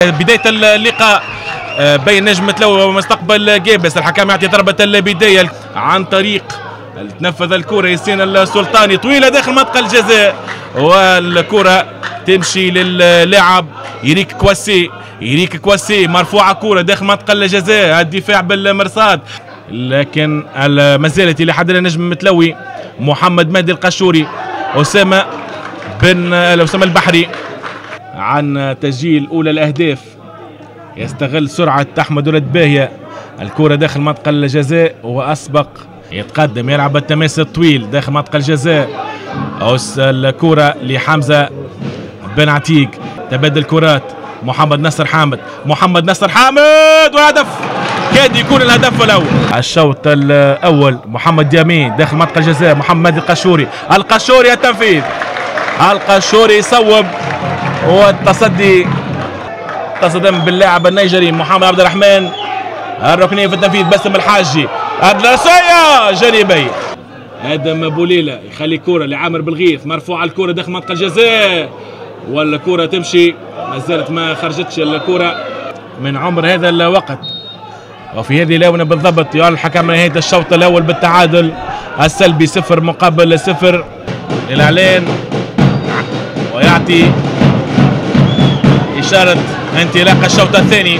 بداية اللقاء بين نجم متلوي ومستقبل جابس. الحكم يعطي ضربة البداية عن طريق تنفذ الكرة ياسين السلطاني طويلة داخل منطقة الجزاء، والكرة تمشي للاعب إريك كواسي مرفوعة كرة داخل منطقة الجزاء، الدفاع بالمرصاد، لكن ما زالت إلى حد النجم متلوي محمد مهدي القشوري أسامة البحري عن تسجيل أولى الأهداف. يستغل سرعة أحمد ولد باهية، الكرة داخل منطقة الجزاء وأسبق يتقدم يلعب التماس الطويل داخل منطقة الجزاء، الكرة لحمزة بن عتيق، تبادل كرات محمد نصر حامد وهدف كاد يكون الهدف الأول. الشوط الأول محمد يامين داخل منطقة الجزاء، محمد القشوري التنفيذ، القشوري يصوب والتصدي تصدم باللاعب النيجري محمد عبد الرحمن. الركنيه في التنفيذ باسم الحاجي، الراسية جانبي ادم بوليله يخلي كرة لعامر بالغيث مرفوعه الكرة داخل منطقه الجزاء، والكرة تمشي ما زالت ما خرجتش الكرة من عمر هذا الوقت. وفي هذه الاونه بالضبط يعلن الحكم نهايه الشوط الاول بالتعادل السلبي 0-0 للاعلان، ويعطي إشارة انطلاق الشوط الثاني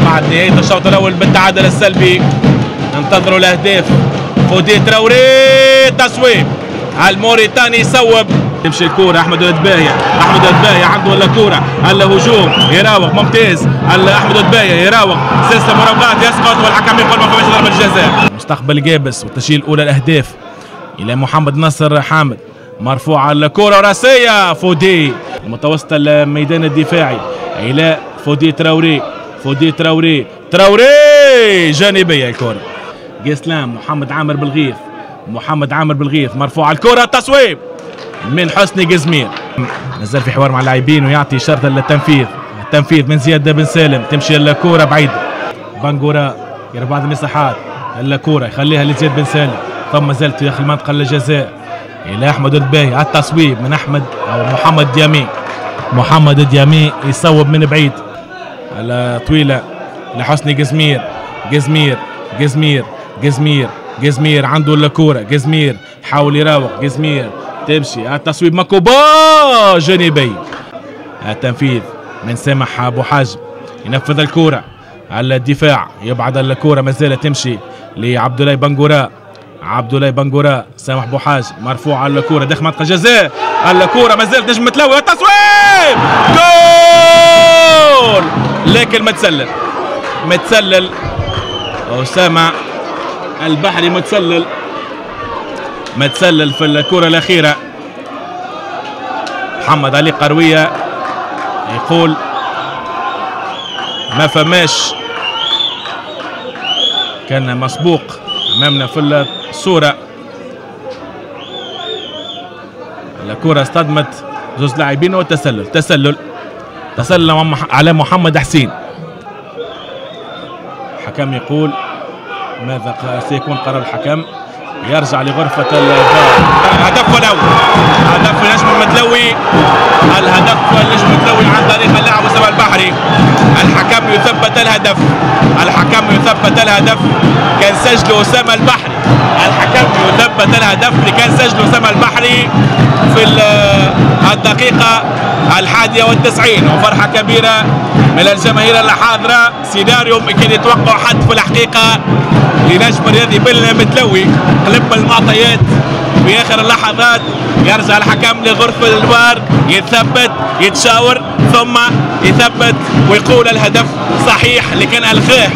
بعد نهاية الشوط الأول بالتعادل السلبي. ننتظروا الأهداف. فودي تراوري تصويب، الموريتاني يصوب، تمشي الكرة أحمد ولد باهية عنده الكرة، الهجوم يراوغ ممتاز، أحمد ولد باهية يراوغ سلسلة مراوغات يسقط، والحكم يقول ما فيش ضربة جزاء. مستقبل جابس وتسجيل أولى الأهداف إلى محمد نصر حامد، مرفوعة الكرة راسية فودي متوسط الميدان الدفاعي إلى فودي تراوري جانبية الكرة جسلام محمد عامر بالغيث مرفوعة الكرة تصويب من حسني جزمير. نزل في حوار مع اللاعبين ويعطي إشارة للتنفيذ من زياد بن سالم، تمشي الكرة بعيدة، بانجورا يرى بعض المساحات، الكرة يخليها لزياد بن سالم، ثم ما زالت داخل منطقة الجزاء إلى أحمد الباهي، التصويب من محمد ديامي يصوب من بعيد، طويلة لحسني جزمير عنده الكرة، جزمير حاول يراوغ، تمشي التصويب مكوبا جانبي، التنفيذ من سامح أبو حاجم ينفذ الكرة على الدفاع، يبعد الكرة ما زالت تمشي لعبد الله بنغورا، سامح أبو حاجم مرفوعة الكرة داخل منطقة الجزاء، الكرة ما زالت نجم متلوي، التصويب جول، لكن متسلل أسامة البحري، متسلل في الكرة الأخيرة. محمد علي قروية يقول ما فماش، كان مسبوق أمامنا في الصورة، الكرة اصطدمت زوج لاعبين وتسلل على محمد حسين. الحكم يقول ماذا سيكون قرار الحكم؟ يرجع لغرفة الفار. الهدف الأول، هدف نجم المتلوي، عن طريق اللاعب أسامة البحري. الحكم يثبت الهدف، كان سجل أسامة البحري، في الدقيقة 91، وفرحة كبيرة من الجماهير الحاضرة، سيناريو يمكن يتوقع حد في الحقيقة لنجم الرياضي بالمتلوي. قلب المعطيات في آخر اللحظات، يرجع الحكم لغرفة الفار، يتثبت يتشاور ثم يثبت ويقول الهدف صحيح اللي كان ألغاه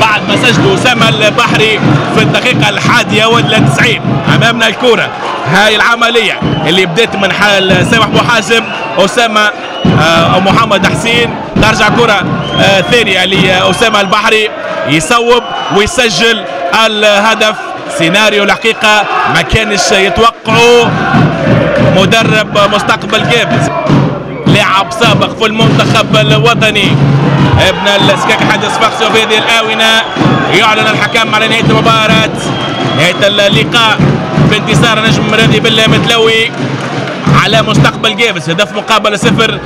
بعد ما سجل أسامة البحري في الدقيقة 91. أمامنا الكرة، هاي العملية اللي بدأت من حال سامح أبو حازم أسامة أو محمد حسين، ترجع كرة ثانية لأسامة البحري يصوب ويسجل الهدف. سيناريو الحقيقة ما كانش يتوقعوا مدرب مستقبل جابس، لاعب سابق في المنتخب الوطني ابن السكاك حدث فخسو. في هذه الآونة يعلن الحكم على نهاية المباراة، نهاية اللقاء بانتصار نجم الرياضي بالمتلوي على مستقبل جابس، هدف مقابل 0.